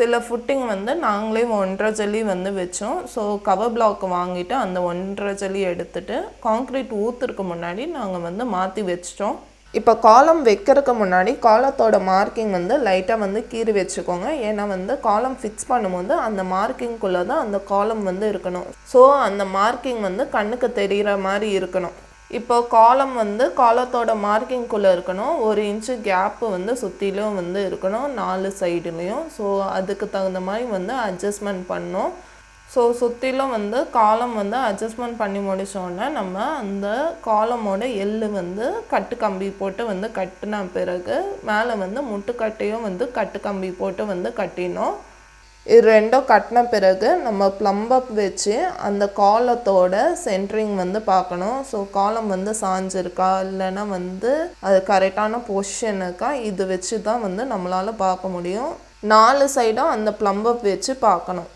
சில ஃபுட்டிங் வந்து நாங்களே 1.5 ஜல்லி வந்து வச்சோம். ஸோ கவர் பிளாக் வாங்கிட்டு அந்த 1.5 ஜல்லி எடுத்துட்டு காங்க்ரீட் ஊற்றுறதுக்கு முன்னாடி நாங்கள் வந்து மாற்றி வச்சிட்டோம். இப்போ காலம் வைக்கிறதுக்கு முன்னாடி காலத்தோட மார்க்கிங் வந்து லைட்டாக வந்து கீறி வச்சுக்கோங்க. ஏன்னா வந்து காலம் ஃபிக்ஸ் பண்ணும்போது அந்த மார்க்கிங்குள்ளே தான் அந்த காலம் வந்து இருக்கணும். ஸோ அந்த மார்க்கிங் வந்து கண்ணுக்கு தெரிகிற மாதிரி இருக்கணும். இப்போ காலம் வந்து காலத்தோட மார்க்கிங்குள்ளே இருக்கணும். 1 இன்ச்சு கேப்பு வந்து சுற்றிலும் வந்து இருக்கணும் 4 சைடுலேயும். ஸோ அதுக்கு தகுந்த மாதிரி வந்து அட்ஜஸ்ட்மெண்ட் பண்ணோம். ஸோ சுற்றிலும் வந்து காலம் வந்து அட்ஜஸ்ட்மெண்ட் பண்ணி முடித்தோடனே நம்ம அந்த காலமோட எள்ளு வந்து கட்டு கம்பி போட்டு வந்து கட்டின பிறகு மேலே வந்து முட்டுக்கட்டையும் வந்து கட்டு கம்பி போட்டு வந்து கட்டினோம். இது ரெண்டும் கட்டின பிறகு நம்ம ப்ளம்பப் வச்சு அந்த காலத்தோட சென்ட்ரிங் வந்து பார்க்கணும். ஸோ காலம் வந்து சாஞ்சிருக்கா இல்லைன்னா வந்து அது கரெக்டான பொசிஷனுக்கா இது வச்சு தான் வந்து நம்மளால் பார்க்க முடியும். 4 சைடும் அந்த ப்ளம்பப் வச்சு பார்க்கணும்.